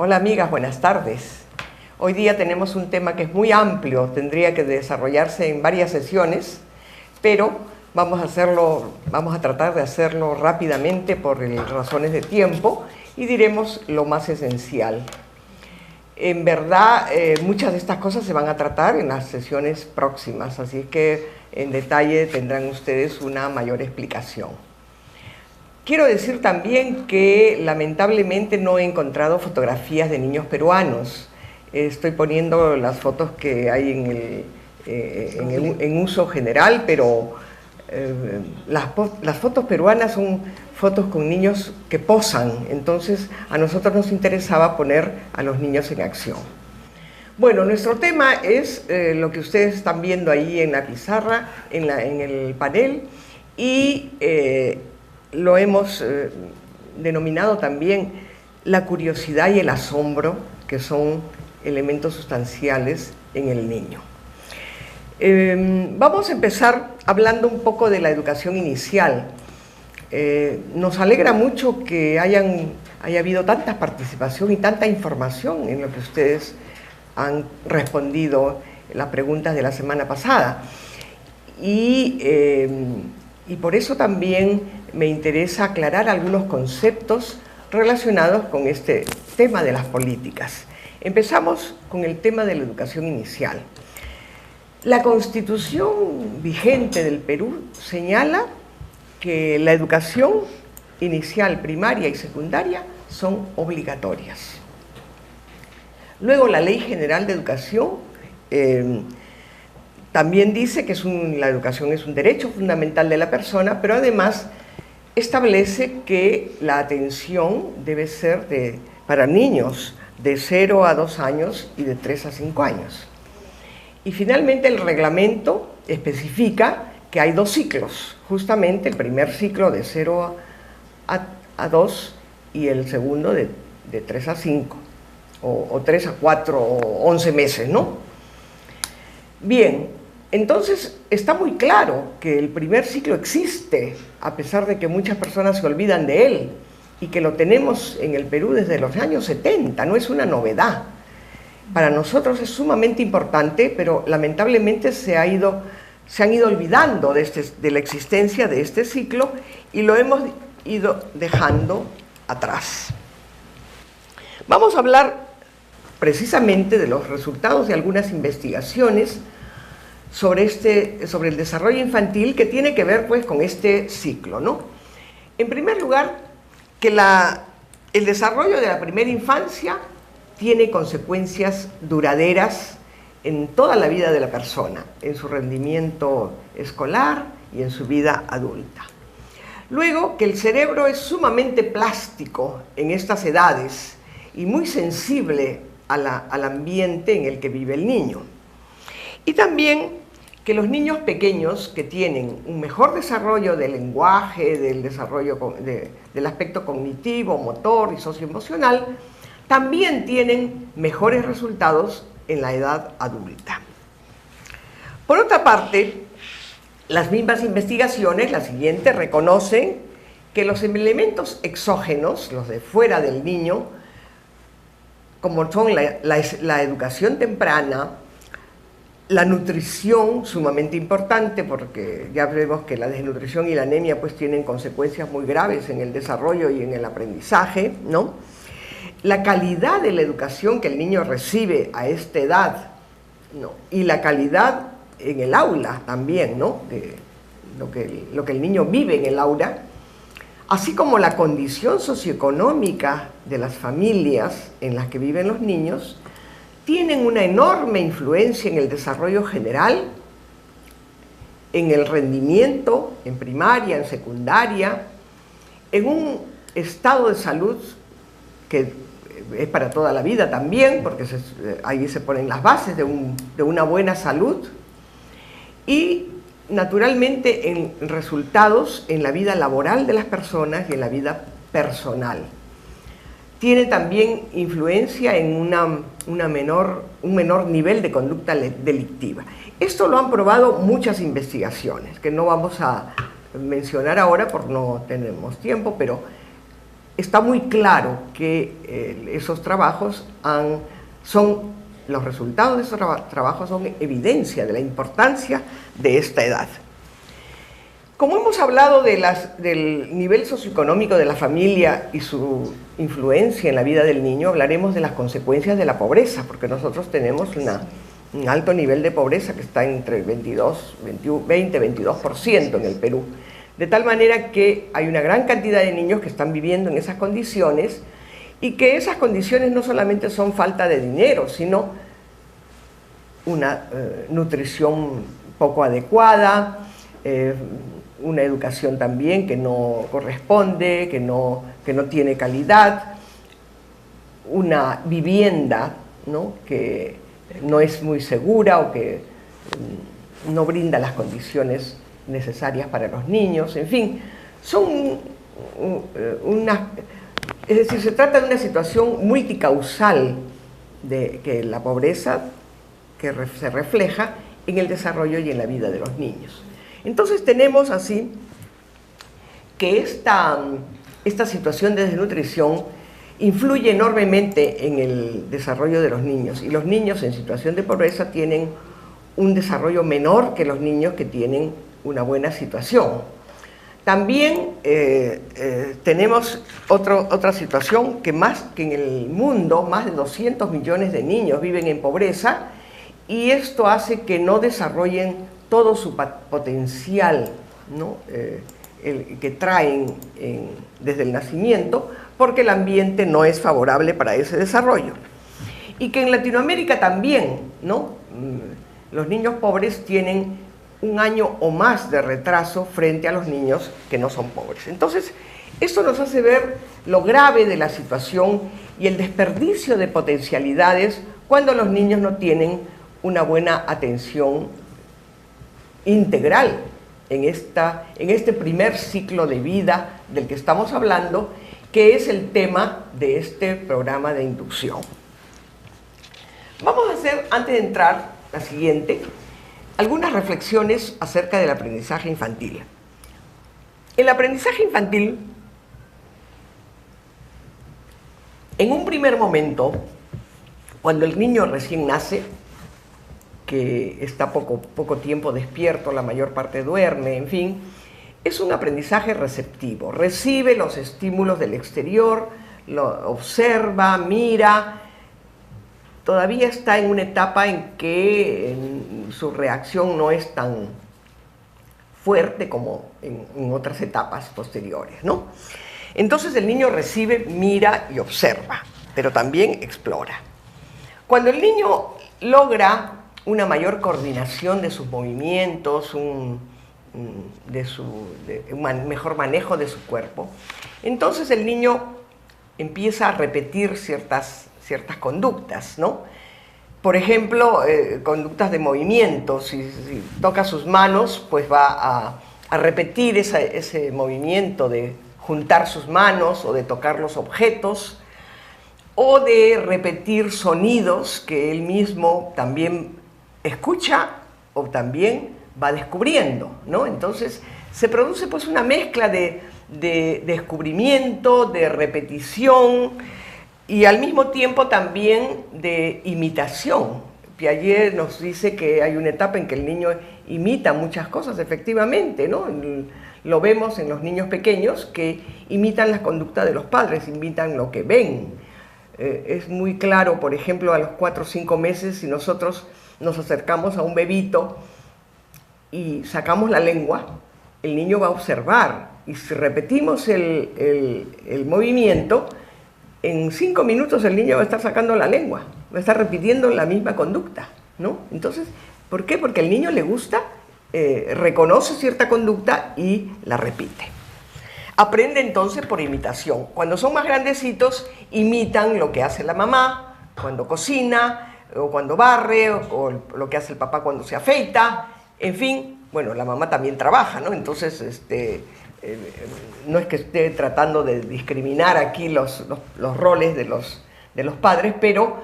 Hola amigas, buenas tardes. Hoy día tenemos un tema que es muy amplio, tendría que desarrollarse en varias sesiones, pero vamos a tratar de hacerlo rápidamente por razones de tiempo y diremos lo más esencial. En verdad, muchas de estas cosas se van a tratar en las sesiones próximas, así que en detalle tendrán ustedes una mayor explicación. Quiero decir también que lamentablemente no he encontrado fotografías de niños peruanos. Estoy poniendo las fotos que hay en uso general, pero las fotos peruanas son fotos con niños que posan, entonces a nosotros nos interesaba poner a los niños en acción. Bueno, nuestro tema es lo que ustedes están viendo ahí en la pizarra, en el panel, y lo hemos denominado también la curiosidad y el asombro, que son elementos sustanciales en el niño. Vamos a empezar hablando un poco de la educación inicial. Nos alegra mucho que haya habido tanta participación y tanta información en lo que ustedes han respondido las preguntas de la semana pasada. Y por eso también me interesa aclarar algunos conceptos relacionados con este tema de las políticas. Empezamos con el tema de la educación inicial. La Constitución vigente del Perú señala que la educación inicial, primaria y secundaria son obligatorias. Luego, la Ley General de Educación también dice que la educación es un derecho fundamental de la persona, pero además establece que la atención debe ser para niños de 0 a 2 años y de 3 a 5 años. Y finalmente el reglamento especifica que hay 2 ciclos, justamente el primer ciclo de 0 a 2 y el segundo de 3 a 5, o 3 a 4 o 11 meses, ¿no? Bien, entonces está muy claro que el primer ciclo existe, a pesar de que muchas personas se olvidan de él, y que lo tenemos en el Perú desde los años 70, no es una novedad. Para nosotros es sumamente importante, pero lamentablemente se han ido olvidando de la existencia de este ciclo y lo hemos ido dejando atrás. Vamos a hablar precisamente de los resultados de algunas investigaciones sobre el desarrollo infantil, que tiene que ver pues con este ciclo, ¿no? En primer lugar, que el desarrollo de la primera infancia tiene consecuencias duraderas en toda la vida de la persona, en su rendimiento escolar y en su vida adulta. Luego, que el cerebro es sumamente plástico en estas edades y muy sensible al ambiente en el que vive el niño. Y también que los niños pequeños que tienen un mejor desarrollo del lenguaje, del desarrollo del aspecto cognitivo, motor y socioemocional, también tienen mejores resultados en la edad adulta. Por otra parte, las mismas investigaciones, la siguiente, reconocen que los elementos exógenos, los de fuera del niño, como son la educación temprana, la nutrición, sumamente importante, porque ya vemos que la desnutrición y la anemia pues tienen consecuencias muy graves en el desarrollo y en el aprendizaje, ¿no? La calidad de la educación que el niño recibe a esta edad, ¿no? Y la calidad en el aula también, ¿no? De lo que el niño vive en el aula, así como la condición socioeconómica de las familias en las que viven los niños, tienen una enorme influencia en el desarrollo general, en el rendimiento, en primaria, en secundaria, en un estado de salud que es para toda la vida también, porque ahí se ponen las bases de una buena salud, y naturalmente en resultados en la vida laboral de las personas y en la vida personal. Tiene también influencia en un menor nivel de conducta delictiva. Esto lo han probado muchas investigaciones, que no vamos a mencionar ahora porque no tenemos tiempo, pero está muy claro que esos trabajos los resultados de esos trabajos son evidencia de la importancia de esta edad. Como hemos hablado del nivel socioeconómico de la familia y su influencia en la vida del niño, hablaremos de las consecuencias de la pobreza, porque nosotros tenemos un alto nivel de pobreza que está entre el 20-22% en el Perú. De tal manera que hay una gran cantidad de niños que están viviendo en esas condiciones y que esas condiciones no solamente son falta de dinero, sino una nutrición poco adecuada, una educación también que no corresponde, que no tiene calidad, una vivienda, ¿no?, que no es muy segura o que no brinda las condiciones necesarias para los niños. En fin, es decir, se trata de una situación multicausal de que la pobreza que se refleja en el desarrollo y en la vida de los niños. Entonces tenemos así que esta situación de desnutrición influye enormemente en el desarrollo de los niños, y los niños en situación de pobreza tienen un desarrollo menor que los niños que tienen una buena situación. También tenemos otra situación que en el mundo más de 200 millones de niños viven en pobreza, y esto hace que no desarrollen todo su potencial, ¿no?, que traen desde el nacimiento, porque el ambiente no es favorable para ese desarrollo. Y que en Latinoamérica también, ¿no?, los niños pobres tienen un año o más de retraso frente a los niños que no son pobres. Entonces, esto nos hace ver lo grave de la situación y el desperdicio de potencialidades cuando los niños no tienen una buena atención integral en este primer ciclo de vida del que estamos hablando, que es el tema de este programa de inducción. Vamos a hacer, antes de entrar, la siguiente, algunas reflexiones acerca del aprendizaje infantil. El aprendizaje infantil, en un primer momento, cuando el niño recién nace, que está poco tiempo despierto, la mayor parte duerme, en fin, es un aprendizaje receptivo. Recibe los estímulos del exterior, lo observa, mira. Todavía está en una etapa en que su reacción no es tan fuerte como en otras etapas posteriores, ¿no? Entonces el niño recibe, mira y observa, pero también explora. Cuando el niño logra una mayor coordinación de sus movimientos, un mejor manejo de su cuerpo, entonces el niño empieza a repetir ciertas conductas, ¿no? Por ejemplo, conductas de movimiento. Si toca sus manos, pues va a repetir ese movimiento de juntar sus manos o de tocar los objetos, o de repetir sonidos que él mismo también escucha o también va descubriendo, ¿no? Entonces se produce pues una mezcla de descubrimiento, de repetición y al mismo tiempo también de imitación. Piaget nos dice que hay una etapa en que el niño imita muchas cosas, efectivamente, ¿no? Lo vemos en los niños pequeños que imitan las conductas de los padres, imitan lo que ven. Es muy claro, por ejemplo, a los 4 o 5 meses, si nosotros nos acercamos a un bebito y sacamos la lengua, el niño va a observar, y si repetimos el movimiento, en 5 minutos el niño va a estar sacando la lengua, va a estar repitiendo la misma conducta, ¿no? Entonces, ¿por qué? Porque al niño le gusta, reconoce cierta conducta y la repite. Aprende entonces por imitación. Cuando son más grandecitos, imitan lo que hace la mamá cuando cocina, o cuando barre, o lo que hace el papá cuando se afeita. En fin, bueno, la mamá también trabaja, ¿no? Entonces, no es que esté tratando de discriminar aquí los roles de los padres, pero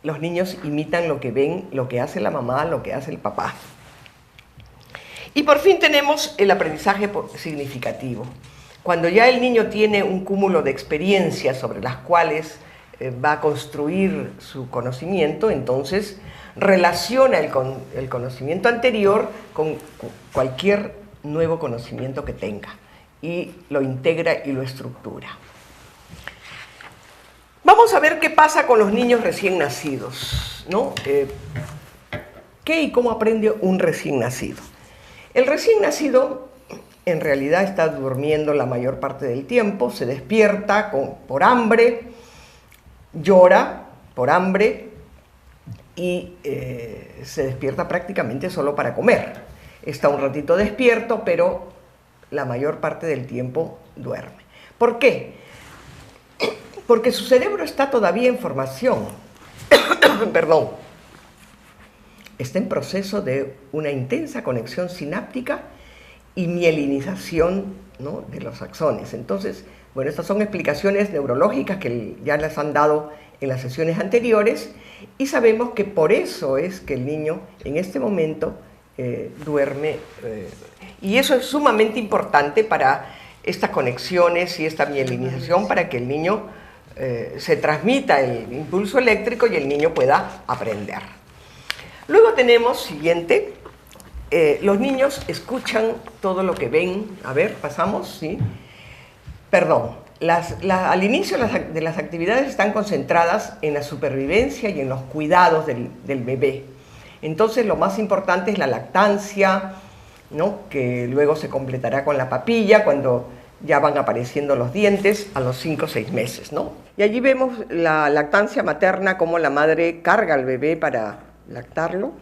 los niños imitan lo que ven, lo que hace la mamá, lo que hace el papá. Y por fin tenemos el aprendizaje significativo. Cuando ya el niño tiene un cúmulo de experiencias sobre las cuales va a construir su conocimiento, entonces relaciona el conocimiento anterior con cualquier nuevo conocimiento que tenga y lo integra y lo estructura. Vamos a ver qué pasa con los niños recién nacidos, ¿no? ¿Qué y cómo aprende un recién nacido? El recién nacido en realidad está durmiendo la mayor parte del tiempo, se despierta por hambre, llora por hambre y se despierta prácticamente solo para comer. Está un ratito despierto, pero la mayor parte del tiempo duerme. ¿Por qué? Porque su cerebro está todavía en formación. Perdón. Está en proceso de una intensa conexión sináptica y mielinización, ¿no?, de los axones. Entonces, bueno, estas son explicaciones neurológicas que ya las han dado en las sesiones anteriores y sabemos que por eso es que el niño en este momento duerme. Y eso es sumamente importante para estas conexiones y esta mielinización, para que el niño se transmita el impulso eléctrico y el niño pueda aprender. Luego tenemos, siguiente, los niños escuchan todo lo que ven. A ver, pasamos, ¿sí? Perdón, al inicio de las actividades están concentradas en la supervivencia y en los cuidados del bebé. Entonces lo más importante es la lactancia, ¿no?, que luego se completará con la papilla cuando ya van apareciendo los dientes a los 5 o 6 meses, ¿no? Y allí vemos la lactancia materna, cómo la madre carga al bebé para lactarlo.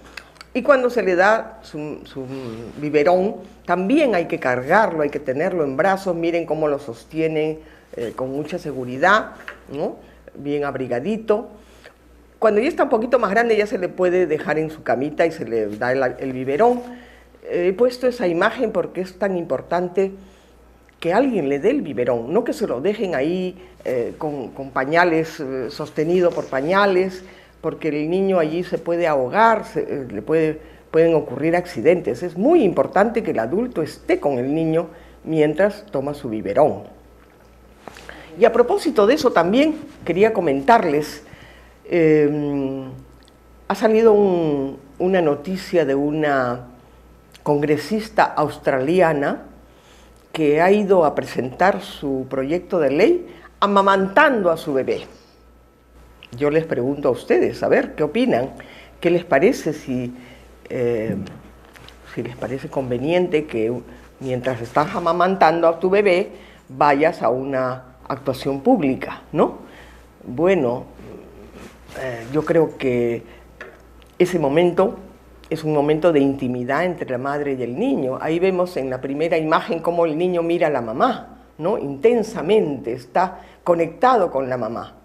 Y cuando se le da su biberón, también hay que cargarlo, hay que tenerlo en brazos. Miren cómo lo sostienen con mucha seguridad, ¿no?, bien abrigadito. Cuando ya está un poquito más grande, ya se le puede dejar en su camita y se le da el biberón. He puesto esa imagen porque es tan importante que alguien le dé el biberón, no que se lo dejen ahí con pañales, sostenido por pañales, porque el niño allí se puede ahogar, pueden ocurrir accidentes. Es muy importante que el adulto esté con el niño mientras toma su biberón. Y a propósito de eso también quería comentarles, ha salido una noticia de una congresista australiana que ha ido a presentar su proyecto de ley amamantando a su bebé. Yo les pregunto a ustedes, a ver, ¿qué opinan? ¿Qué les parece si les parece conveniente que mientras estás amamantando a tu bebé vayas a una actuación pública, ¿no? Bueno, yo creo que ese momento es un momento de intimidad entre la madre y el niño. Ahí vemos en la primera imagen cómo el niño mira a la mamá, ¿no? Intensamente, está conectado con la mamá.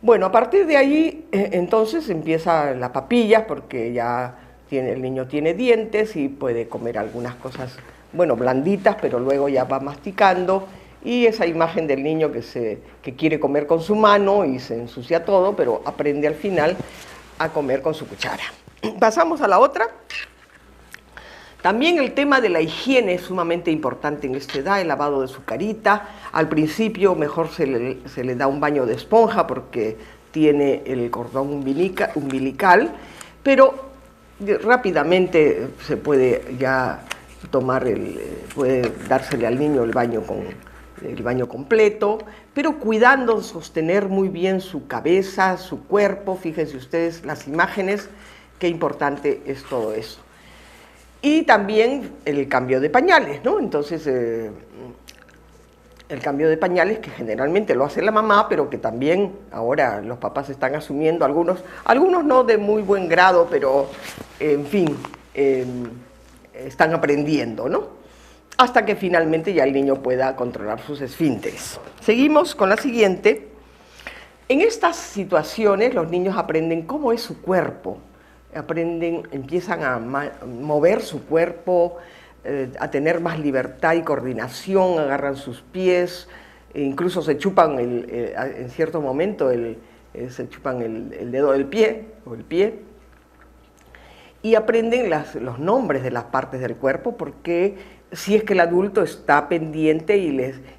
Bueno, a partir de ahí, entonces empiezan las papillas, porque ya el niño tiene dientes y puede comer algunas cosas, bueno, blanditas, pero luego ya va masticando. Y esa imagen del niño que quiere comer con su mano y se ensucia todo, pero aprende al final a comer con su cuchara. Pasamos a la otra. También el tema de la higiene es sumamente importante en esta edad, el lavado de su carita. Al principio mejor se le da un baño de esponja porque tiene el cordón umbilical, pero rápidamente se puede ya puede dársele al niño el baño completo, pero cuidando de sostener muy bien su cabeza, su cuerpo. Fíjense ustedes las imágenes, qué importante es todo eso. Y también el cambio de pañales, ¿no? Entonces, el cambio de pañales que generalmente lo hace la mamá, pero que también ahora los papás están asumiendo, algunos no de muy buen grado, pero en fin, están aprendiendo, ¿no? Hasta que finalmente ya el niño pueda controlar sus esfínteres. Seguimos con la siguiente. En estas situaciones los niños aprenden cómo es su cuerpo, empiezan a mover su cuerpo, a tener más libertad y coordinación, agarran sus pies, incluso se chupan en cierto momento se chupan el dedo del pie o el pie, y aprenden los nombres de las partes del cuerpo porque si es que el adulto está pendiente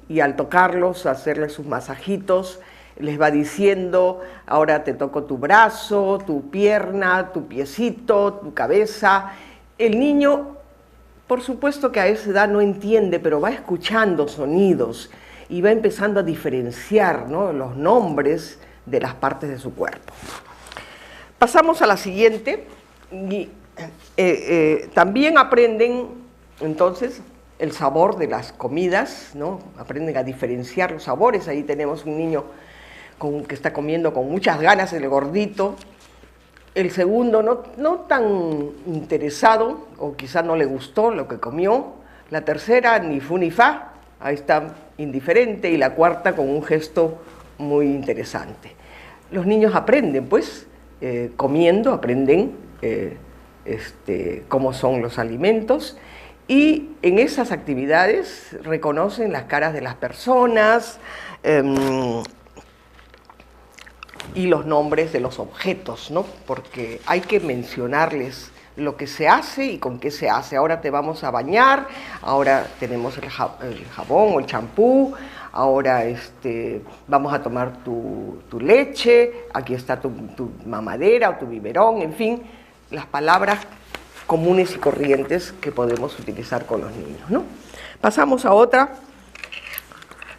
y al tocarlos, hacerles sus masajitos, les va diciendo, ahora te toco tu brazo, tu pierna, tu piecito, tu cabeza. El niño, por supuesto que a esa edad no entiende, pero va escuchando sonidos y va empezando a diferenciar, ¿no?, los nombres de las partes de su cuerpo. Pasamos a la siguiente. Y, también aprenden, entonces, el sabor de las comidas, ¿no? Aprenden a diferenciar los sabores. Ahí tenemos un niño que está comiendo con muchas ganas, el gordito. El segundo no tan interesado, o quizá no le gustó lo que comió. La tercera, ni fu ni fa, ahí está indiferente. Y la cuarta, con un gesto muy interesante. Los niños aprenden, pues, comiendo, aprenden cómo son los alimentos, y en esas actividades reconocen las caras de las personas, y los nombres de los objetos, ¿no? Porque hay que mencionarles lo que se hace y con qué se hace. Ahora te vamos a bañar, ahora tenemos el jabón o el champú, ahora vamos a tomar tu leche, aquí está tu mamadera o tu biberón, en fin, las palabras comunes y corrientes que podemos utilizar con los niños, ¿no? Pasamos a otra.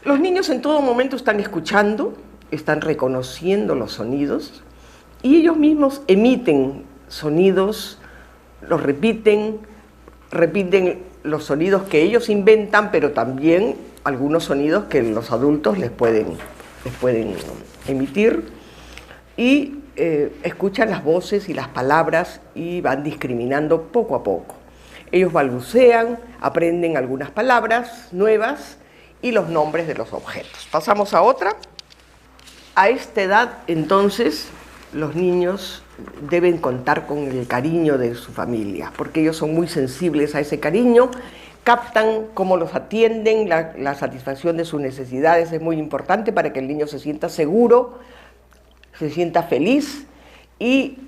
Los niños en todo momento están escuchando, están reconociendo los sonidos y ellos mismos emiten sonidos, los repiten los sonidos que ellos inventan, pero también algunos sonidos que los adultos les pueden emitir, y escuchan las voces y las palabras y van discriminando poco a poco. Ellos balbucean, aprenden algunas palabras nuevas y los nombres de los objetos. Pasamos a otra. A esta edad, entonces, los niños deben contar con el cariño de su familia, porque ellos son muy sensibles a ese cariño, captan cómo los atienden, la satisfacción de sus necesidades es muy importante para que el niño se sienta seguro, se sienta feliz, y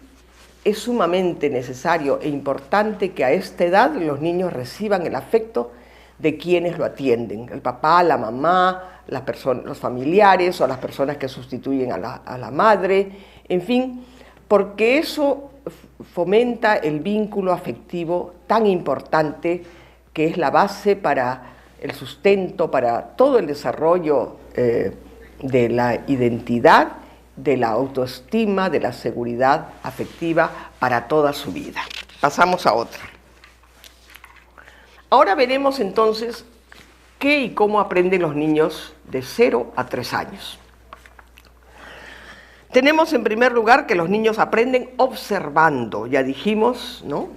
es sumamente necesario e importante que a esta edad los niños reciban el afecto de quienes lo atienden, el papá, la mamá, los familiares o las personas que sustituyen a la madre, en fin, porque eso fomenta el vínculo afectivo tan importante que es la base para el sustento, para todo el desarrollo de la identidad, de la autoestima, de la seguridad afectiva para toda su vida. Pasamos a otra. Ahora veremos entonces qué y cómo aprenden los niños de 0 a 3 años. Tenemos en primer lugar que los niños aprenden observando, ya dijimos, ¿no?,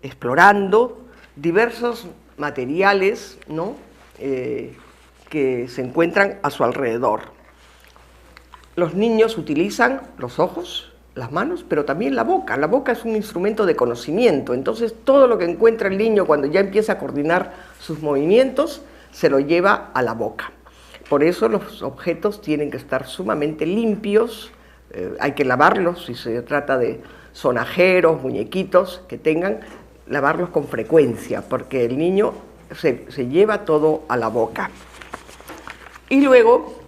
explorando diversos materiales, ¿no?, que se encuentran a su alrededor. Los niños utilizan los ojos, las manos, pero también la boca. La boca es un instrumento de conocimiento, entonces todo lo que encuentra el niño cuando ya empieza a coordinar sus movimientos se lo lleva a la boca. Por eso los objetos tienen que estar sumamente limpios, hay que lavarlos si se trata de sonajeros, muñequitos que tengan, lavarlos con frecuencia, porque el niño se lleva todo a la boca. Y luego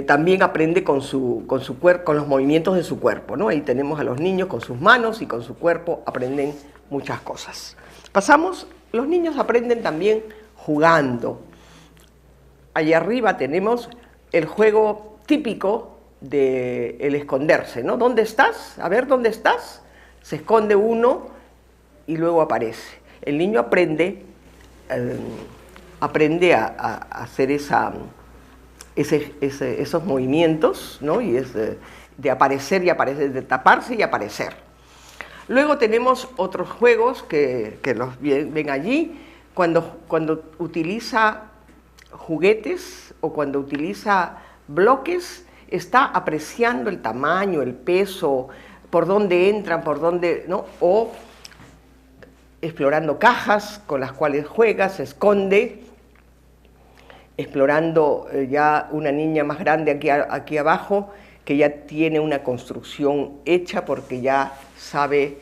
también aprende con los movimientos de su cuerpo, ¿no? Ahí tenemos a los niños con sus manos y con su cuerpo aprenden muchas cosas. Los niños aprenden también jugando. Allá arriba tenemos el juego típico de el esconderse, ¿no? ¿Dónde estás? A ver, ¿dónde estás? Se esconde uno y luego aparece. El niño aprende a hacer esos movimientos, ¿no? Y es de aparecer y aparecer, de taparse y aparecer. Luego tenemos otros juegos que los ven allí, cuando utiliza juguetes o cuando utiliza bloques, está apreciando el tamaño, el peso, por dónde entran, por dónde, ¿no? O explorando cajas con las cuales juega, se esconde, explorando ya una niña más grande aquí abajo, que ya tiene una construcción hecha porque ya sabe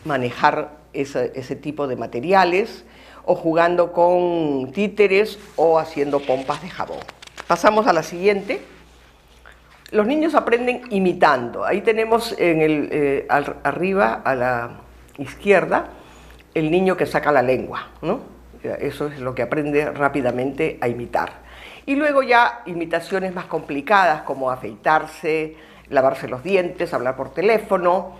manejar ese tipo de materiales, o jugando con títeres o haciendo pompas de jabón. Pasamos a la siguiente. Los niños aprenden imitando. Ahí tenemos arriba a la izquierda el niño que saca la lengua, ¿no? Eso es lo que aprende rápidamente a imitar. Y luego ya imitaciones más complicadas como afeitarse, lavarse los dientes, hablar por teléfono,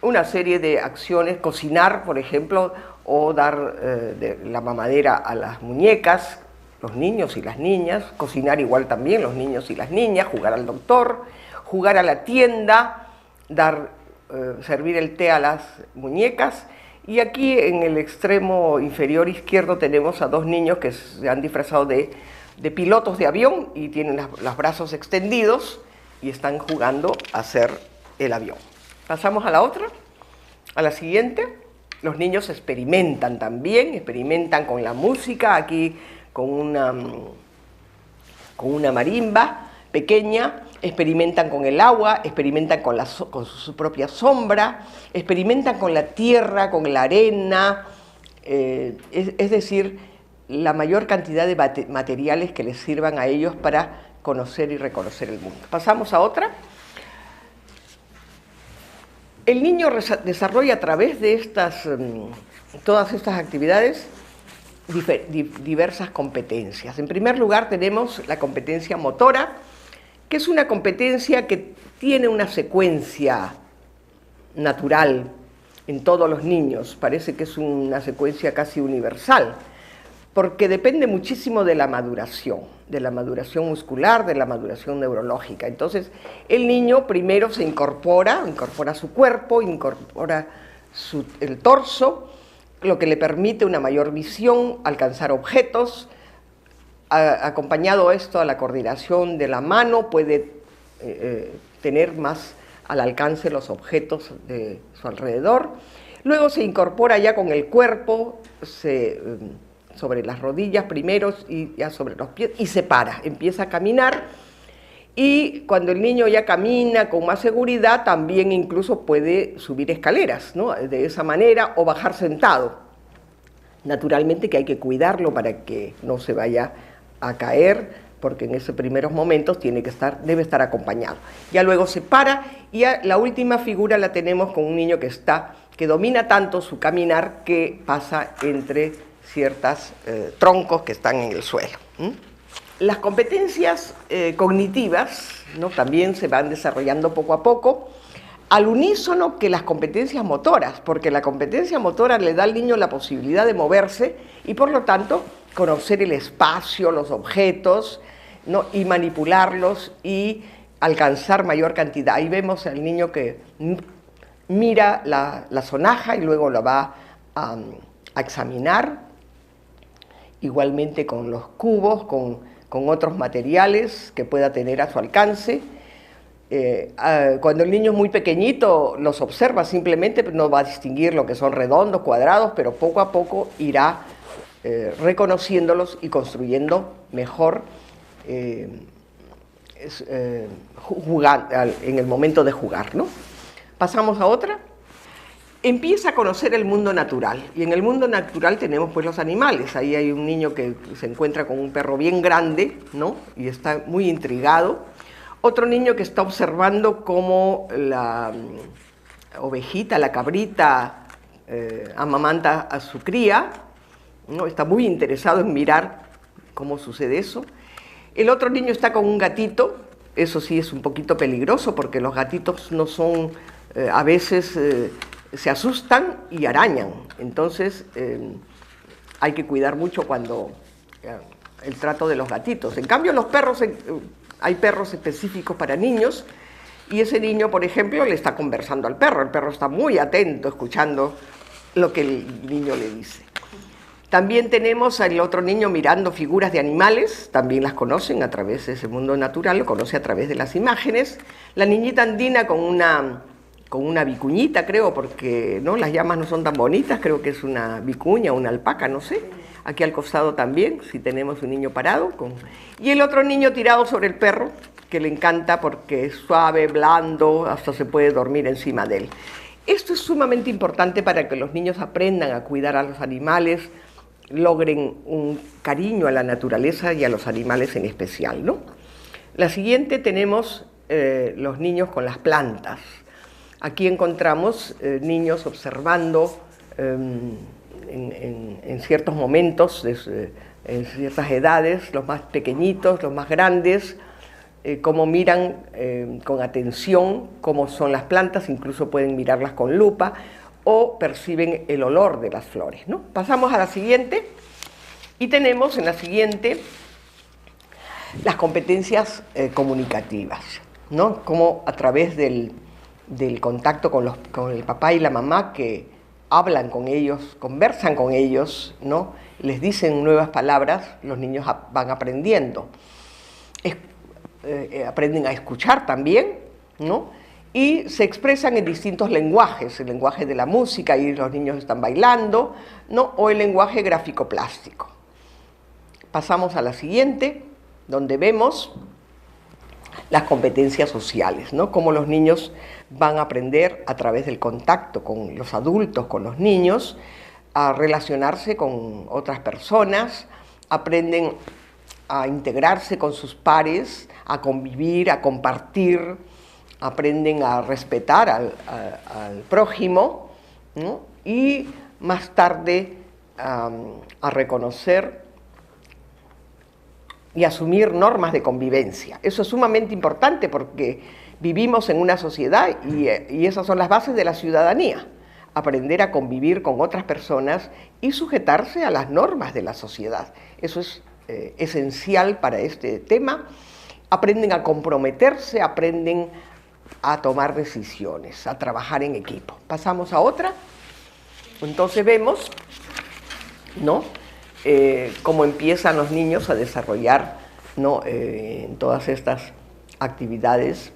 una serie de acciones, cocinar, por ejemplo, o dar la mamadera a las muñecas, los niños y las niñas, cocinar igual también los niños y las niñas, jugar al doctor, jugar a la tienda, servir el té a las muñecas. Y aquí en el extremo inferior izquierdo tenemos a dos niños que se han disfrazado de pilotos de avión y tienen los brazos extendidos y están jugando a hacer el avión. Pasamos a la otra, a la siguiente. Los niños experimentan también, experimentan con la música, aquí con una marimba pequeña, experimentan con el agua, experimentan con su propia sombra, experimentan con la tierra, con la arena, es decir, la mayor cantidad de materiales que les sirvan a ellos para conocer y reconocer el mundo. Pasamos a otra. El niño desarrolla a través de todas estas actividades diversas competencias. En primer lugar tenemos la competencia motora, que es una competencia que tiene una secuencia natural en todos los niños. Parece que es una secuencia casi universal, porque depende muchísimo de la maduración muscular, de la maduración neurológica. Entonces, el niño primero se incorpora su cuerpo, incorpora el torso, lo que le permite una mayor visión, alcanzar objetos. Acompañado esto a la coordinación de la mano, puede tener más al alcance los objetos de su alrededor. Luego se incorpora ya con el cuerpo, sobre las rodillas primero y ya sobre los pies, y se para, empieza a caminar, y cuando el niño ya camina con más seguridad, también incluso puede subir escaleras, ¿no? De esa manera, o bajar sentado. Naturalmente que hay que cuidarlo para que no se vaya a caer, porque en esos primeros momentos debe estar acompañado. Ya luego se para, y ya la última figura la tenemos con un niño que domina tanto su caminar que pasa entre ciertos troncos que están en el suelo. Las competencias cognitivas, ¿no?, también se van desarrollando poco a poco, al unísono que las competencias motoras, porque la competencia motora le da al niño la posibilidad de moverse y por lo tanto conocer el espacio, los objetos, ¿no?, y manipularlos y alcanzar mayor cantidad. Ahí vemos al niño que mira la sonaja y luego la va a examinar, igualmente con los cubos, con otros materiales que pueda tener a su alcance. Cuando el niño es muy pequeñito, los observa simplemente, no va a distinguir lo que son redondos, cuadrados, pero poco a poco irá reconociéndolos y construyendo mejor en el momento de jugar, ¿no? Pasamos a otra. Empieza a conocer el mundo natural, y en el mundo natural tenemos pues los animales. Ahí hay un niño que se encuentra con un perro bien grande, ¿no?, y está muy intrigado. Otro niño que está observando cómo la ovejita, la cabrita, amamanta a su cría, ¿no?, está muy interesado en mirar cómo sucede eso. El otro niño está con un gatito. Eso sí es un poquito peligroso, porque los gatitos no son, a veces se asustan y arañan. Entonces hay que cuidar mucho cuando el trato de los gatitos. En cambio, los perros, hay perros específicos para niños, y ese niño, por ejemplo, le está conversando al perro. El perro está muy atento, escuchando lo que el niño le dice. También tenemos al otro niño mirando figuras de animales, también las conocen a través de ese mundo natural, lo conoce a través de las imágenes. La niñita andina con una vicuñita, creo, porque ¿no?, las llamas no son tan bonitas, creo que es una vicuña, una alpaca, no sé. Aquí al costado también, si tenemos un niño parado. Y el otro niño tirado sobre el perro, que le encanta porque es suave, blando, hasta se puede dormir encima de él. Esto es sumamente importante para que los niños aprendan a cuidar a los animales, logren un cariño a la naturaleza y a los animales en especial, ¿no? La siguiente tenemos los niños con las plantas. Aquí encontramos niños observando en ciertos momentos, en ciertas edades, los más pequeñitos, los más grandes, cómo miran con atención cómo son las plantas, incluso pueden mirarlas con lupa o perciben el olor de las flores, ¿no? Pasamos a la siguiente y tenemos en la siguiente las competencias comunicativas, ¿no? Como a través del contacto con el papá y la mamá, que hablan con ellos, conversan con ellos, ¿no? Les dicen nuevas palabras, los niños van aprendiendo. Aprenden a escuchar también, ¿no? Y se expresan en distintos lenguajes, el lenguaje de la música, y los niños están bailando, ¿no? O el lenguaje gráfico-plástico. Pasamos a la siguiente, donde vemos las competencias sociales, ¿no? Cómo los niños van a aprender a través del contacto con los adultos, con los niños, a relacionarse con otras personas, aprenden a integrarse con sus pares, a convivir, a compartir, aprenden a respetar al prójimo, ¿no? Y más tarde a reconocer y asumir normas de convivencia. Eso es sumamente importante porque vivimos en una sociedad y esas son las bases de la ciudadanía. Aprender a convivir con otras personas y sujetarse a las normas de la sociedad. Eso es esencial para este tema. Aprenden a comprometerse, aprenden a tomar decisiones, a trabajar en equipo. Pasamos a otra. Entonces vemos, ¿no? Cómo empiezan los niños a desarrollar, ¿no? En todas estas actividades.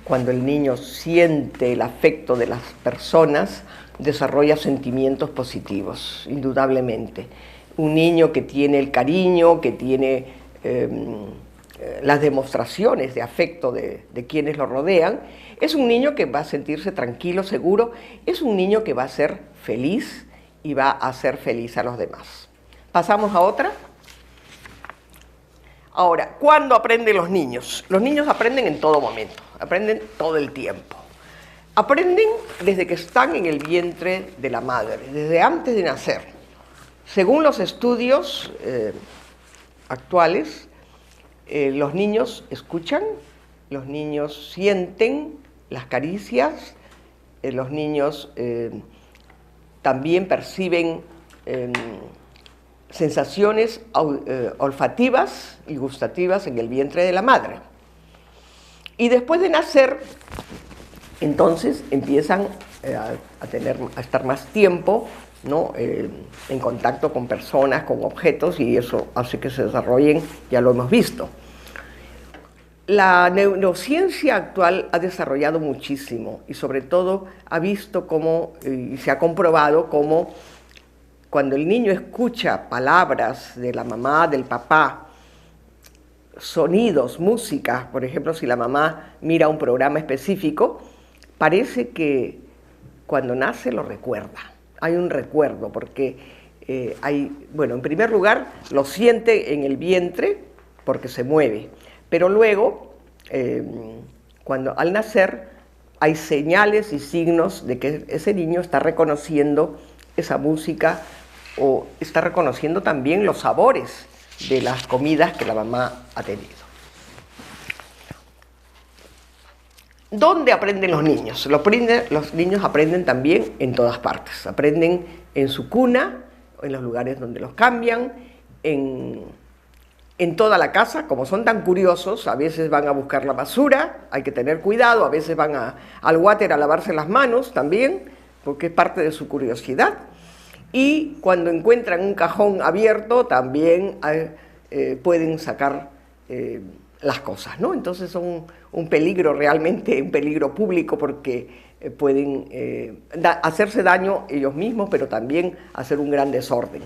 Cuando el niño siente el afecto de las personas, desarrolla sentimientos positivos, indudablemente. Un niño que tiene el cariño, que tiene las demostraciones de afecto de quienes lo rodean, es un niño que va a sentirse tranquilo, seguro, es un niño que va a ser feliz y va a hacer feliz a los demás. Pasamos a otra. Ahora, ¿cuándo aprenden los niños? Los niños aprenden en todo momento, aprenden todo el tiempo. Aprenden desde que están en el vientre de la madre, desde antes de nacer. Según los estudios actuales, los niños escuchan, los niños sienten las caricias, los niños también perciben sensaciones olfativas y gustativas en el vientre de la madre. Y después de nacer, entonces empiezan a estar más tiempo, ¿no? En contacto con personas, con objetos, y eso hace que se desarrollen, ya lo hemos visto. La neurociencia actual ha desarrollado muchísimo y sobre todo ha visto cómo, y se ha comprobado cómo cuando el niño escucha palabras de la mamá, del papá, sonidos, música, por ejemplo, si la mamá mira un programa específico, parece que cuando nace lo recuerda. Hay un recuerdo porque bueno, en primer lugar lo siente en el vientre porque se mueve, pero luego, cuando al nacer, hay señales y signos de que ese niño está reconociendo esa música o está reconociendo también los sabores de las comidas que la mamá ha tenido. ¿Dónde aprenden los niños? Los niños aprenden también en todas partes. Aprenden en su cuna, en los lugares donde los cambian, en toda la casa. Como son tan curiosos, a veces van a buscar la basura, hay que tener cuidado, a veces van al water a lavarse las manos también, porque es parte de su curiosidad. Y cuando encuentran un cajón abierto, también pueden sacar las cosas, ¿no? Entonces son un peligro, realmente un peligro público, porque pueden hacerse daño ellos mismos, pero también hacer un gran desorden.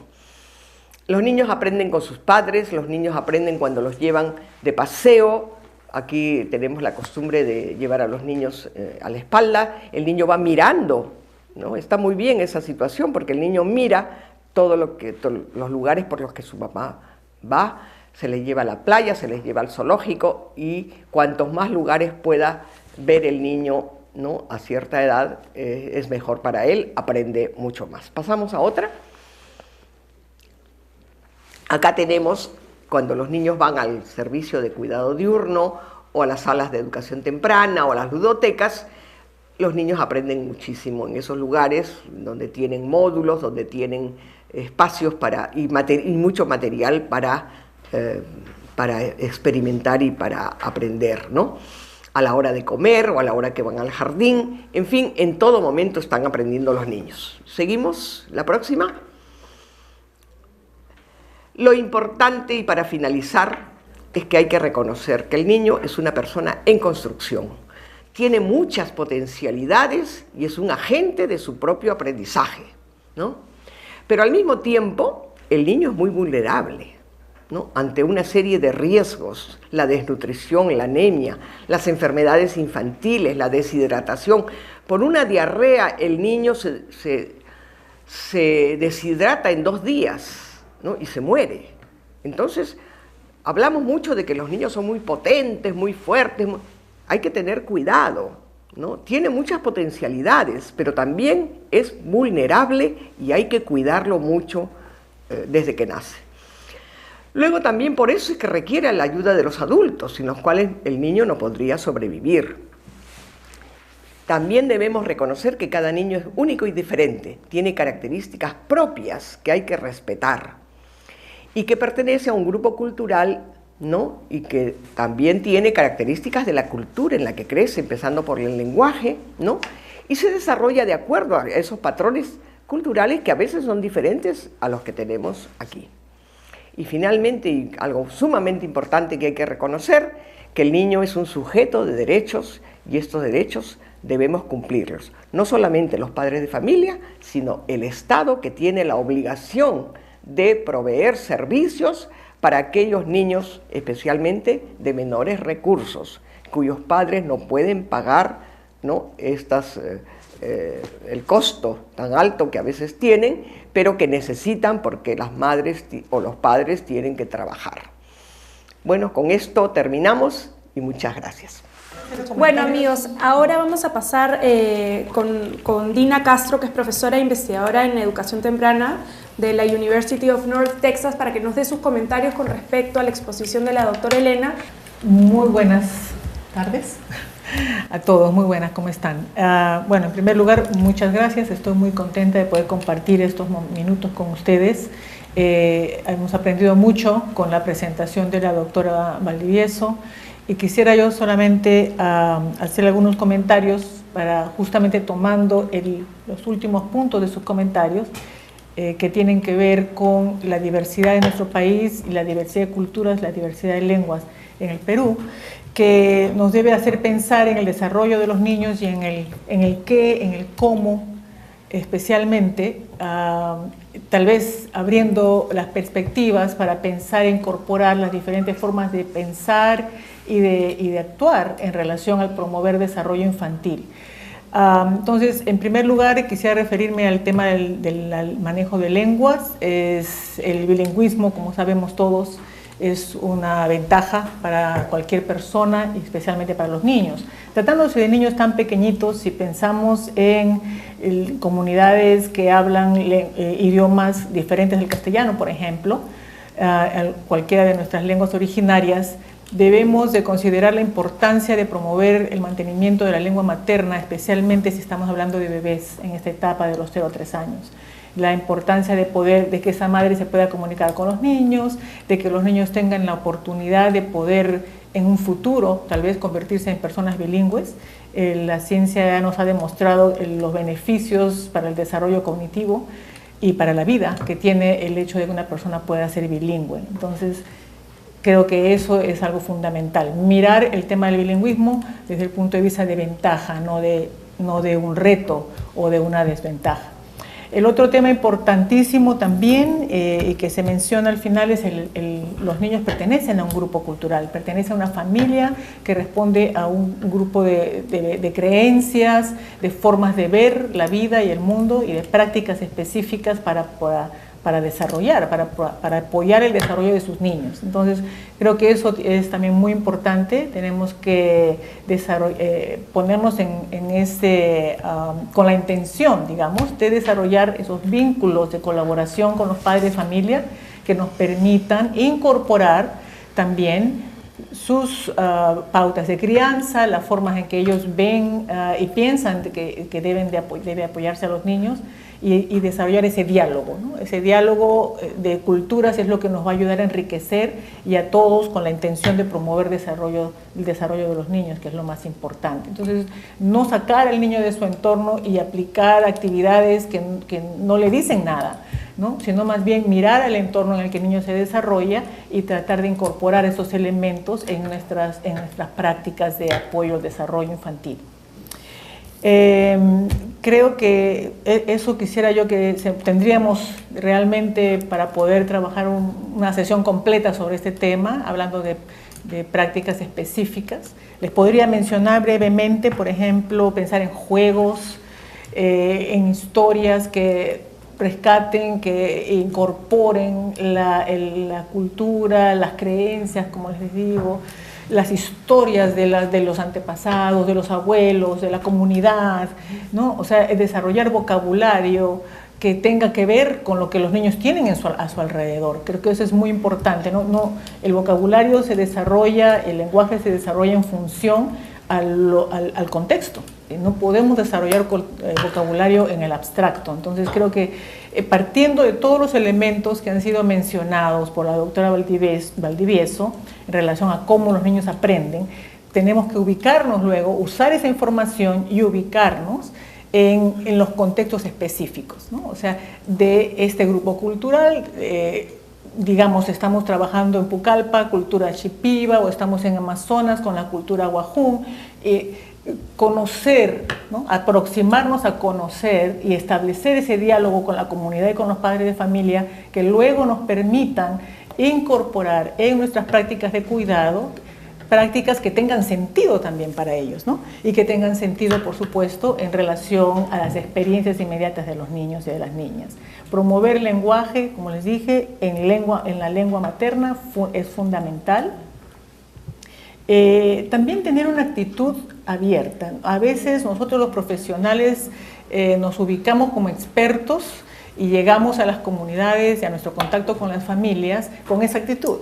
Los niños aprenden con sus padres, los niños aprenden cuando los llevan de paseo, Aquí tenemos la costumbre de llevar a los niños a la espalda, el niño va mirando, ¿no? Está muy bien esa situación porque el niño mira todos los lugares por los que su mamá va, se les lleva a la playa, se les lleva al zoológico y cuantos más lugares pueda ver el niño, ¿no?, a cierta edad, es mejor para él, aprende mucho más. Pasamos a otra. Acá tenemos cuando los niños van al servicio de cuidado diurno o a las salas de educación temprana o a las ludotecas. Los niños aprenden muchísimo en esos lugares donde tienen módulos, donde tienen espacios y mucho material para experimentar y para aprender, ¿no? A la hora de comer o a la hora que van al jardín, en fin, en todo momento están aprendiendo los niños. ¿Seguimos? ¿La próxima? Lo importante, y para finalizar, es que hay que reconocer que el niño es una persona en construcción. Tiene muchas potencialidades y es un agente de su propio aprendizaje, ¿no? Pero al mismo tiempo, el niño es muy vulnerable, ¿no?, ante una serie de riesgos: la desnutrición, la anemia, las enfermedades infantiles, la deshidratación. Por una diarrea el niño se deshidrata en 2 días, ¿no?, y se muere. Entonces, hablamos mucho de que los niños son muy potentes, muy fuertes. Hay que tener cuidado, ¿no? Tiene muchas potencialidades, pero también es vulnerable y hay que cuidarlo mucho desde que nace. Luego también por eso es que requiere la ayuda de los adultos, sin los cuales el niño no podría sobrevivir. También debemos reconocer que cada niño es único y diferente, tiene características propias que hay que respetar y que pertenece a un grupo cultural, ¿no?, y que también tiene características de la cultura en la que crece, empezando por el lenguaje, ¿no?, y se desarrolla de acuerdo a esos patrones culturales que a veces son diferentes a los que tenemos aquí. Y finalmente, y algo sumamente importante que hay que reconocer, que el niño es un sujeto de derechos y estos derechos debemos cumplirlos. No solamente los padres de familia, sino el Estado, que tiene la obligación de proveer servicios para aquellos niños, especialmente de menores recursos, cuyos padres no pueden pagar, ¿no?, el costo tan alto que a veces tienen, pero que necesitan porque las madres o los padres tienen que trabajar. Bueno, con esto terminamos y muchas gracias. Bueno, amigos, ahora vamos a pasar con Dina Castro, que es profesora e investigadora en educación temprana de la University of North Texas, para que nos dé sus comentarios con respecto a la exposición de la doctora Elena. Muy buenas tardes a todos, muy buenas, ¿cómo están? Bueno, en primer lugar, muchas gracias, estoy muy contenta de poder compartir estos minutos con ustedes. Hemos aprendido mucho con la presentación de la doctora Valdivieso y quisiera yo solamente hacer algunos comentarios para justamente tomando los últimos puntos de sus comentarios que tienen que ver con la diversidad de nuestro país y la diversidad de culturas, la diversidad de lenguas en el Perú, que nos debe hacer pensar en el desarrollo de los niños y en el qué, en el cómo, especialmente, tal vez abriendo las perspectivas para pensar e incorporar las diferentes formas de pensar y de actuar en relación al promover desarrollo infantil. Entonces, en primer lugar, quisiera referirme al tema del manejo de lenguas. El bilingüismo, como sabemos todos, es una ventaja para cualquier persona, y especialmente para los niños. Tratándose de niños tan pequeñitos, si pensamos en comunidades que hablan idiomas diferentes del castellano, por ejemplo, cualquiera de nuestras lenguas originarias, debemos de considerar la importancia de promover el mantenimiento de la lengua materna, especialmente si estamos hablando de bebés en esta etapa de los 0 a 3 años. La importancia de que esa madre se pueda comunicar con los niños, de que los niños tengan la oportunidad de poder en un futuro tal vez convertirse en personas bilingües. La ciencia ya nos ha demostrado los beneficios para el desarrollo cognitivo y para la vida que tiene el hecho de que una persona pueda ser bilingüe. Entonces, creo que eso es algo fundamental, mirar el tema del bilingüismo desde el punto de vista de ventaja, no de un reto o de una desventaja. El otro tema importantísimo también y que se menciona al final es los niños pertenecen a un grupo cultural, pertenecen a una familia que responde a un grupo de creencias, de formas de ver la vida y el mundo y de prácticas específicas para desarrollar, para apoyar el desarrollo de sus niños. Entonces, creo que eso es también muy importante. Tenemos que ponernos con la intención, digamos, de desarrollar esos vínculos de colaboración con los padres de familia que nos permitan incorporar también sus pautas de crianza, las formas en que ellos ven y piensan que debe apoyarse a los niños, y desarrollar ese diálogo, ¿no? Ese diálogo de culturas es lo que nos va a ayudar a enriquecer y a todos con la intención de promover el desarrollo de los niños, que es lo más importante. Entonces, no sacar al niño de su entorno y aplicar actividades que no le dicen nada, ¿no? Sino más bien mirar al entorno en el que el niño se desarrolla y tratar de incorporar esos elementos en nuestras prácticas de apoyo al desarrollo infantil. Creo que eso quisiera yo que tendríamos realmente para poder trabajar una sesión completa sobre este tema, hablando de prácticas específicas. Les podría mencionar brevemente, por ejemplo, pensar en juegos, en historias que rescaten, que incorporen la cultura, las creencias, como les digo, las historias de los antepasados, de los abuelos, de la comunidad, ¿no? O sea, desarrollar vocabulario que tenga que ver con lo que los niños tienen a su alrededor. Creo que eso es muy importante, ¿no? El vocabulario se desarrolla, el lenguaje se desarrolla en función al contexto. No podemos desarrollar vocabulario en el abstracto. Entonces creo que partiendo de todos los elementos que han sido mencionados por la doctora Valdivieso en relación a cómo los niños aprenden, tenemos que ubicarnos luego, usar esa información y ubicarnos en los contextos específicos, ¿no? O sea, de este grupo cultural, digamos, estamos trabajando en Pucallpa, cultura Shipibo, o estamos en Amazonas con la cultura Wajún, conocer, ¿no? Aproximarnos a conocer y establecer ese diálogo con la comunidad y con los padres de familia que luego nos permitan incorporar en nuestras prácticas de cuidado prácticas que tengan sentido también para ellos, ¿no? Y que tengan sentido, por supuesto, en relación a las experiencias inmediatas de los niños y de las niñas. Promover el lenguaje, como les dije, en la lengua materna es fundamental. También tener una actitud abierta. A veces nosotros los profesionales nos ubicamos como expertos y llegamos a las comunidades y a nuestro contacto con las familias con esa actitud.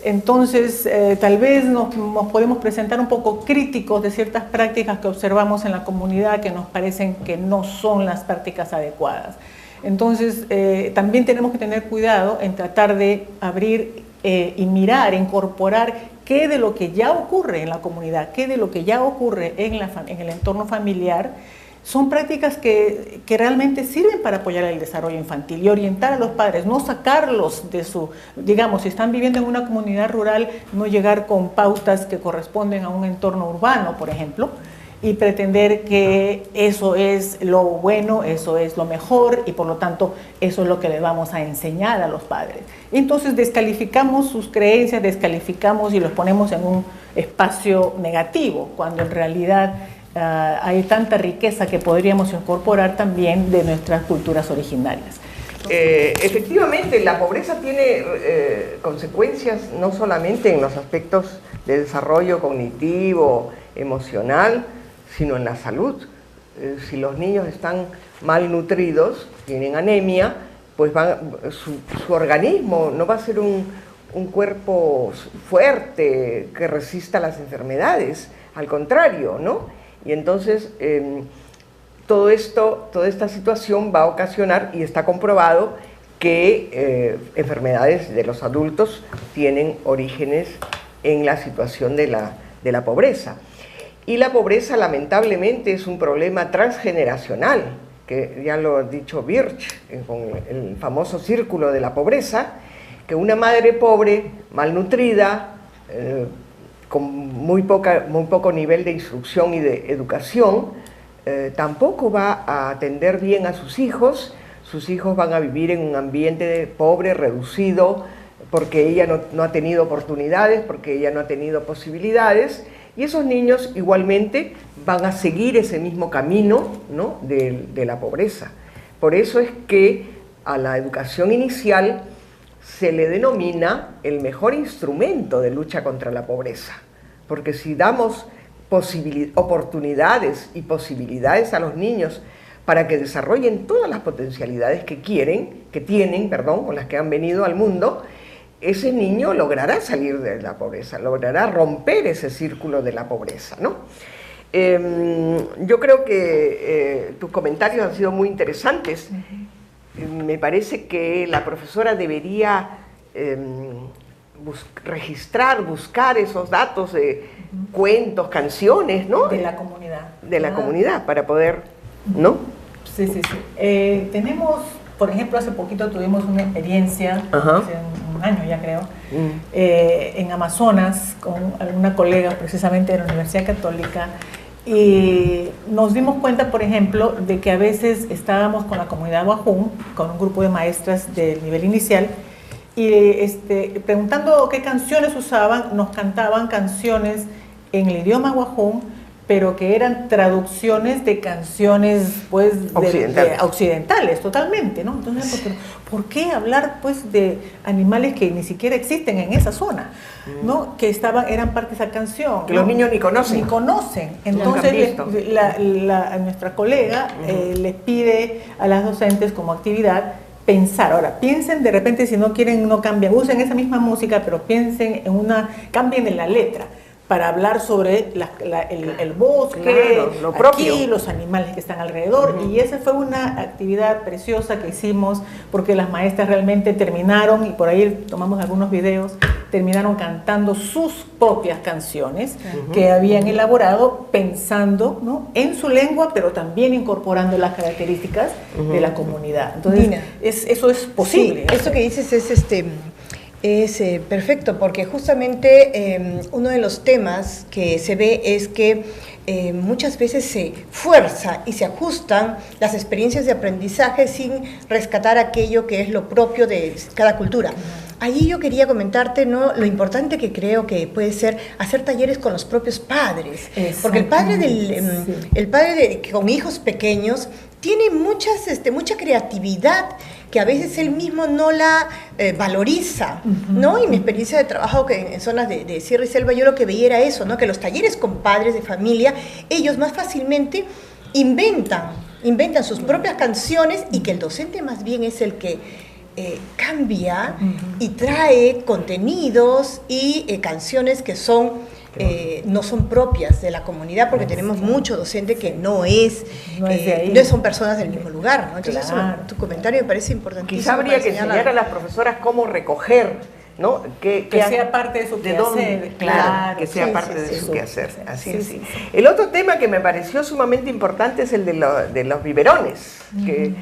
Entonces, tal vez nos podemos presentar un poco críticos de ciertas prácticas que observamos en la comunidad que nos parecen que no son las prácticas adecuadas. Entonces, también tenemos que tener cuidado en tratar de abrir y mirar, incorporar qué de lo que ya ocurre en la comunidad, qué de lo que ya ocurre en el entorno familiar, son prácticas que realmente sirven para apoyar el desarrollo infantil y orientar a los padres, no sacarlos de digamos, si están viviendo en una comunidad rural, no llegar con pautas que corresponden a un entorno urbano, por ejemplo, y pretender que eso es lo bueno, eso es lo mejor y por lo tanto eso es lo que le vamos a enseñar a los padres. Entonces descalificamos sus creencias, descalificamos y los ponemos en un espacio negativo, cuando en realidad hay tanta riqueza que podríamos incorporar también de nuestras culturas originarias. Efectivamente, la pobreza tiene consecuencias no solamente en los aspectos de desarrollo cognitivo, emocional, sino en la salud. Si los niños están malnutridos, tienen anemia, pues su organismo no va a ser un cuerpo fuerte que resista las enfermedades, al contrario, ¿no? Y entonces toda esta situación va a ocasionar, y está comprobado, que enfermedades de los adultos tienen orígenes en la situación de la pobreza. Y la pobreza, lamentablemente, es un problema transgeneracional, que ya lo ha dicho Birch, con el famoso círculo de la pobreza, que una madre pobre, malnutrida, con muy poco nivel de instrucción y de educación, tampoco va a atender bien a sus sus hijos van a vivir en un ambiente pobre, reducido, porque ella no ha tenido oportunidades, porque ella no ha tenido posibilidades, y esos niños igualmente van a seguir ese mismo camino, ¿no?, de la pobreza. Por eso es que a la educación inicial se le denomina el mejor instrumento de lucha contra la pobreza, porque si damos oportunidades y posibilidades a los niños para que desarrollen todas las potencialidades que tienen, con las que han venido al mundo, ese niño logrará salir de la pobreza, logrará romper ese círculo de la pobreza, ¿no? Yo creo que tus comentarios han sido muy interesantes. Me parece que la profesora debería buscar esos datos de cuentos, canciones, ¿no? De la comunidad. De la comunidad, para poder, ¿no? Sí. Tenemos, por ejemplo, hace poquito tuvimos una experiencia, hace un año ya creo, en Amazonas, con alguna colega precisamente de la Universidad Católica, y nos dimos cuenta, por ejemplo, de que a veces estábamos con la comunidad Wajún, con un grupo de maestras del nivel inicial, y preguntando qué canciones usaban, nos cantaban canciones en el idioma Wajún, pero que eran traducciones de canciones, pues, occidentales totalmente, ¿no? Entonces, ¿por qué hablar, pues, de animales que ni siquiera existen en esa zona, ¿no? Que eran parte de esa canción, que ¿no? Los niños ni conocen. Entonces, nuestra colega les pide a las docentes como actividad pensar. Ahora, piensen de repente, si no quieren, no cambian, usen esa misma música, pero piensen cambien en la letra, para hablar sobre el bosque, lo propio, aquí, los animales que están alrededor. Y esa fue una actividad preciosa que hicimos, porque las maestras realmente terminaron, y por ahí tomamos algunos videos, terminaron cantando sus propias canciones que habían elaborado pensando, ¿no?, en su lengua, pero también incorporando las características de la comunidad. Entonces, Dina, eso es posible. Sí, esto que dices es perfecto, porque justamente uno de los temas que se ve es que muchas veces se fuerza y se ajustan las experiencias de aprendizaje sin rescatar aquello que es lo propio de cada cultura. Allí yo quería comentarte, ¿no?, lo importante que creo que puede ser hacer talleres con los propios padres, porque el padre con hijos pequeños tiene mucha creatividad que a veces él mismo no la valoriza, ¿no? Y mi experiencia de trabajo en zonas de Sierra y Selva, yo lo que veía era eso, ¿no? Que los talleres con padres de familia, ellos más fácilmente inventan sus propias canciones, y que el docente más bien es el que cambia y trae contenines y canciones que no son propias de la comunidad, porque tenemos mucho docente que no son personas del mismo lugar, ¿no? Entonces, tu comentario me parece importantísimo. Quizá habría que enseñar a las profesoras cómo recoger, ¿no? Que sea parte de su quehacer. Claro, que sea parte de su quehacer. Así es. El otro tema que me pareció sumamente importante es el de los biberones, que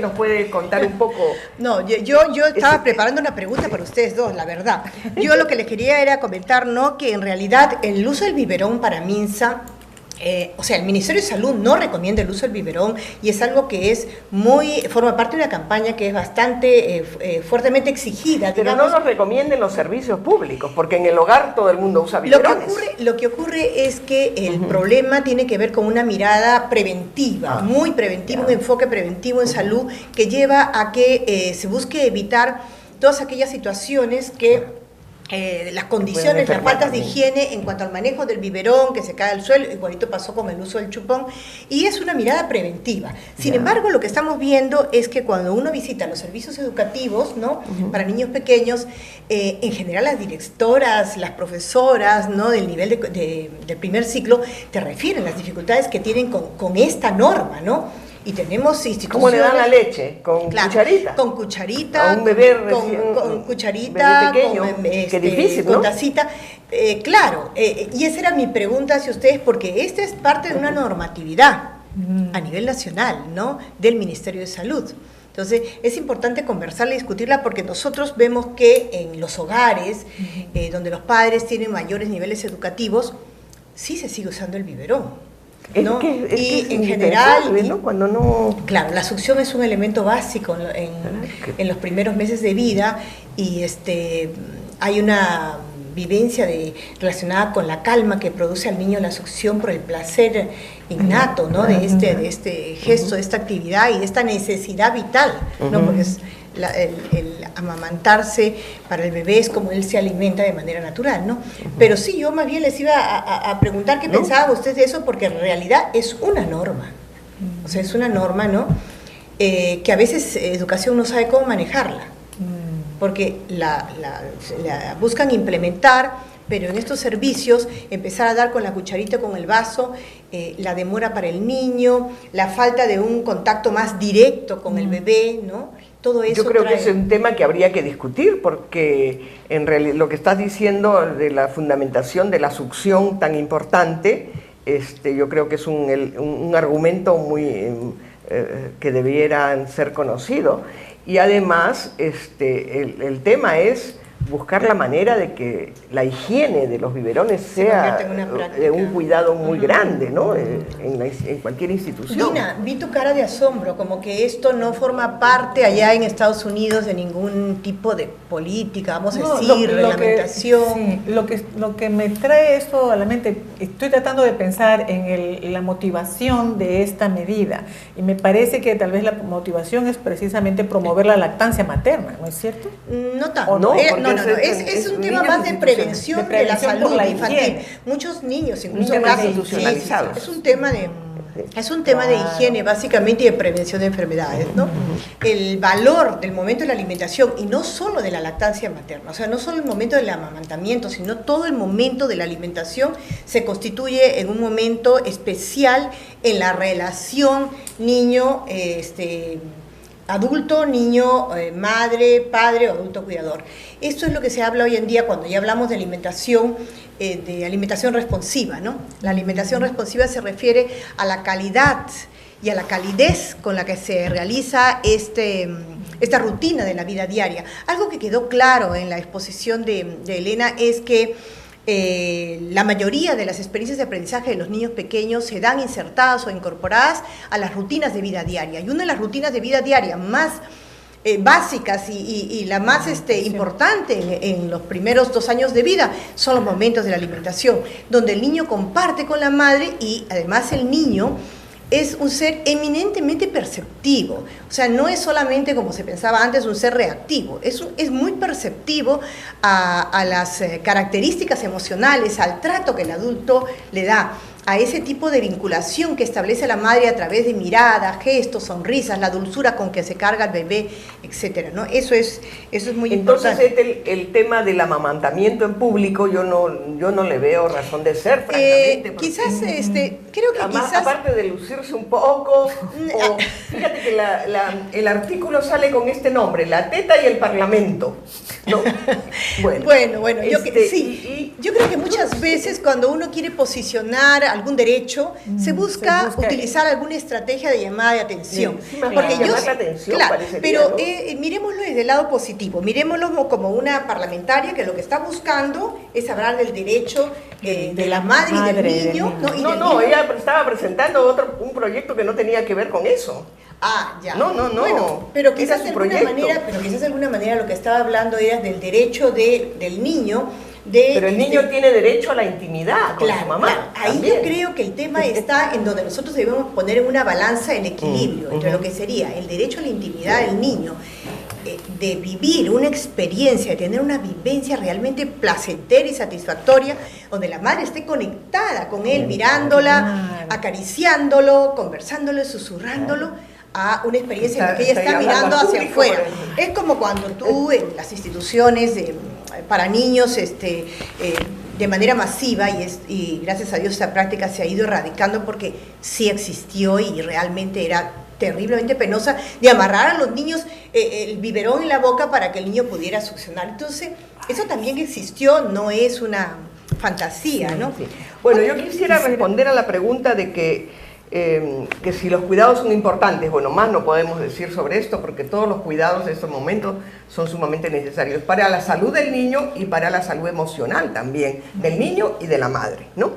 nos puede contar un poco. No, yo estaba preparando una pregunta para ustedes dos, la verdad. Yo lo que les quería era comentar, ¿no?, que en realidad el uso del biberón para MINSA, el Ministerio de Salud no recomienda el uso del biberón, y es algo que forma parte de una campaña que es bastante fuertemente exigida. Pero no nos recomienden los servicios públicos, porque en el hogar todo el mundo usa biberones. Lo que ocurre es que el problema tiene que ver con una mirada preventiva, muy preventiva, un enfoque preventivo en salud, que lleva a que se busque evitar todas aquellas situaciones que las condiciones, las faltas de higiene en cuanto al manejo del biberón, que se cae al suelo, igualito pasó con el uso del chupón, y es una mirada preventiva. Sin embargo, lo que estamos viendo es que cuando uno visita los servicios educativos, ¿no?, para niños pequeños, en general las directoras, las profesoras, ¿no?, del nivel del primer ciclo, te refieren las dificultades que tienen con esta norma, ¿no? Y tenemos instituciones... ¿Cómo le dan la leche? ¿Con cucharita? Con cucharita. A un bebé con cucharita, bebé pequeño. Qué difícil, ¿no? Con tacita. Y esa era mi pregunta hacia ustedes, porque esta es parte de una normatividad a nivel nacional, ¿no?, del Ministerio de Salud. Entonces, es importante conversarla y discutirla, porque nosotros vemos que en los hogares, donde los padres tienen mayores niveles educativos, sí se sigue usando el biberón. ¿no? Y en general, ¿no? Cuando no... Claro, la succión es un elemento básico en los primeros meses de vida y hay una vivencia relacionada con la calma que produce al niño la succión por el placer innato, ¿no? de este gesto, de esta actividad y de esta necesidad vital, ¿no? Porque es el amamantarse para el bebé es como él se alimenta de manera natural, ¿no? Pero sí, yo más bien les iba a preguntar qué pensaban ustedes de eso, porque en realidad es una norma, o sea, es una norma, ¿no? Que a veces educación no sabe cómo manejarla, porque la buscan implementar, pero en estos servicios empezar a dar con la cucharita, con el vaso, la demora para el niño, la falta de un contacto más directo con el bebé, ¿no? Todo eso yo creo que es un tema que habría que discutir, porque en realidad lo que estás diciendo de la fundamentación de la succión tan importante, yo creo que es un argumento muy que debieran ser conocido. Y además el tema es buscar la manera de que la higiene de los biberones sea de un cuidado muy grande, ¿no? En cualquier institución. Dina, vi tu cara de asombro, como que esto no forma parte allá en Estados Unidos de ningún tipo de política, vamos a decir, reglamentación. Lo que me trae esto a la mente, estoy tratando de pensar en la motivación de esta medida, y me parece que tal vez la motivación es precisamente promover la lactancia materna, ¿no es cierto? No tanto, no, es un tema más de prevención de la salud infantil. Muchos niños, incluso institucionalizados. Es un tema de higiene básicamente y de prevención de enfermedades, ¿no? El valor del momento de la alimentación, y no solo de la lactancia materna, o sea, no solo el momento del amamantamiento, sino todo el momento de la alimentación se constituye en un momento especial en la relación niño, adulto, niño, madre, padre o adulto cuidador. Esto es lo que se habla hoy en día cuando ya hablamos de alimentación responsiva, ¿no? La alimentación responsiva se refiere a la calidad y a la calidez con la que se realiza esta rutina de la vida diaria. Algo que quedó claro en la exposición de Elena es que la mayoría de las experiencias de aprendizaje de los niños pequeños se dan insertadas o incorporadas a las rutinas de vida diaria. Y una de las rutinas de vida diaria más básicas y la más importante en los primeros 2 años de vida son los momentos de la alimentación, donde el niño comparte con la madre y además el niño es un ser eminentemente perceptivo, o sea, no es solamente como se pensaba antes un ser reactivo, es muy perceptivo a las características emocionales, al trato que el adulto le da, a ese tipo de vinculación que establece la madre a través de miradas, gestos, sonrisas, la dulzura con que se carga el bebé, etcétera, ¿no? Eso es muy importante. Entonces el tema del amamantamiento en público yo no le veo razón de ser, francamente. Quizás, creo que además, quizás... aparte de lucirse un poco, fíjate que el artículo sale con este nombre, la teta y el parlamento, ¿no? Bueno, yo creo que muchas veces cuando uno quiere posicionar algún derecho, se busca utilizar alguna estrategia de llamada de atención. Sí, porque llamar la atención, claro, pero miremoslo desde el lado positivo, miremoslo como una parlamentaria que lo que está buscando es hablar del derecho de la madre y del niño. Ella estaba presentando un proyecto que no tenía que ver con eso. Ah, ya. No. Bueno, pero quizás de alguna manera lo que estaba hablando era del derecho del niño. Pero el niño tiene derecho a la intimidad con su mamá. Claro. Ahí yo creo que el tema está en donde nosotros debemos poner en una balanza el equilibrio entre lo que sería el derecho a la intimidad del niño, de vivir una experiencia, de tener una vivencia realmente placentera y satisfactoria, donde la madre esté conectada con él, mirándola, acariciándolo, conversándolo, susurrándolo, a una experiencia en la que ella está mirando hacia afuera. Es como cuando tú en las instituciones para niños de manera masiva, y gracias a Dios esta práctica se ha ido erradicando porque sí existió y realmente era terriblemente penosa, de amarrar a los niños el biberón en la boca para que el niño pudiera succionar. Entonces, eso también existió, no es una fantasía, ¿no? Sí. Bueno, yo quisiera responder a la pregunta de que si los cuidados son importantes. Bueno, más no podemos decir sobre esto porque todos los cuidados en estos momentos son sumamente necesarios para la salud del niño y para la salud emocional también del niño y de la madre, ¿no?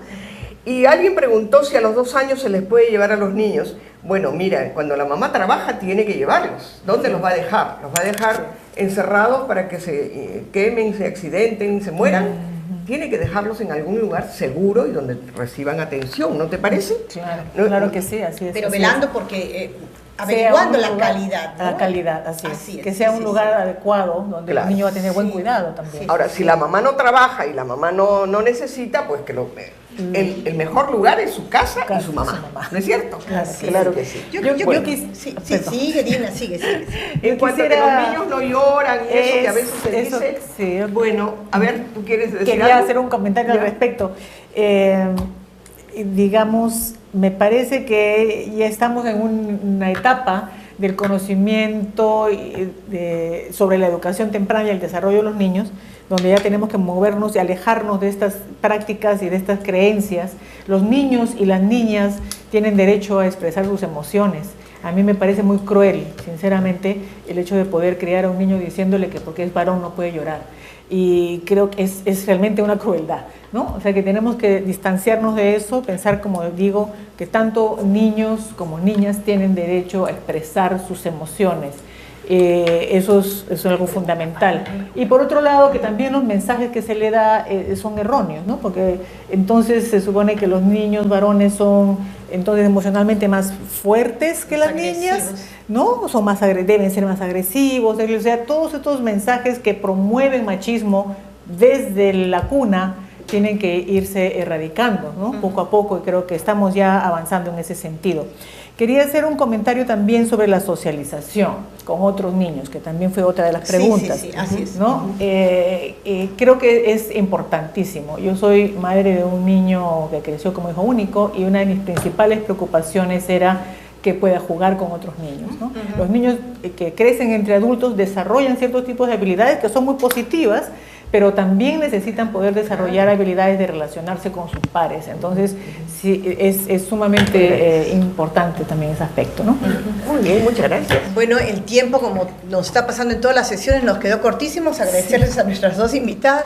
Y alguien preguntó si a los 2 años se les puede llevar a los niños. Bueno, mira, cuando la mamá trabaja tiene que llevarlos. ¿Dónde los va a dejar? Los va a dejar encerrados para que se quemen, se accidenten, se mueran. Tiene que dejarlos en algún lugar seguro y donde reciban atención, ¿no te parece? Claro, ¿No? claro que sí, así es. Pero así velando es. porque averiguando la lugar, calidad, ¿no? La calidad, así es. Que sea un sí, lugar adecuado donde Claro. el niño va a tener buen Sí. cuidado también. Sí. Ahora, si la mamá no trabaja y la mamá no necesita, pues que el mejor lugar es su casa y su mamá. ¿No es cierto? Claro, Sí, claro sí. que sí. Yo Bueno. sí, Perdón. sigue, Dina, sigue. En cuanto a que los niños no lloran y eso que a veces se eso, dice, sí. bueno, a ver, ¿tú quieres decir Quería algo? hacer un comentario Ya. al respecto. Digamos, me parece que ya estamos en una etapa del conocimiento sobre la educación temprana y el desarrollo de los niños, donde ya tenemos que movernos y alejarnos de estas prácticas y de estas creencias. Los niños y las niñas tienen derecho a expresar sus emociones. A mí me parece muy cruel, sinceramente, el hecho de poder criar a un niño diciéndole que porque es varón no puede llorar. Y creo que es realmente una crueldad, ¿no? O sea, que tenemos que distanciarnos de eso, pensar, como digo, que tanto niños como niñas tienen derecho a expresar sus emociones. Eso es algo fundamental. Y por otro lado, que también los mensajes que se le da son erróneos, ¿no? Porque entonces se supone que los niños varones son entonces emocionalmente más fuertes que las niñas, ¿no? Deben ser más agresivos, o sea, todos estos mensajes que promueven machismo desde la cuna tienen que irse erradicando, ¿no? Poco a poco, y creo que estamos ya avanzando en ese sentido. Quería hacer un comentario también sobre la socialización con otros niños, que también fue otra de las preguntas. Sí, así es. ¿No? Creo que es importantísimo. Yo soy madre de un niño que creció como hijo único y una de mis principales preocupaciones era que pueda jugar con otros niños, ¿no? Los niños que crecen entre adultos desarrollan ciertos tipos de habilidades que son muy positivas, pero también necesitan poder desarrollar habilidades de relacionarse con sus pares. Entonces, sí, es sumamente importante también ese aspecto, ¿no? Muy bien, muchas gracias. Bueno, el tiempo, como nos está pasando en todas las sesiones, nos quedó cortísimos. Agradecerles a nuestras dos invitadas.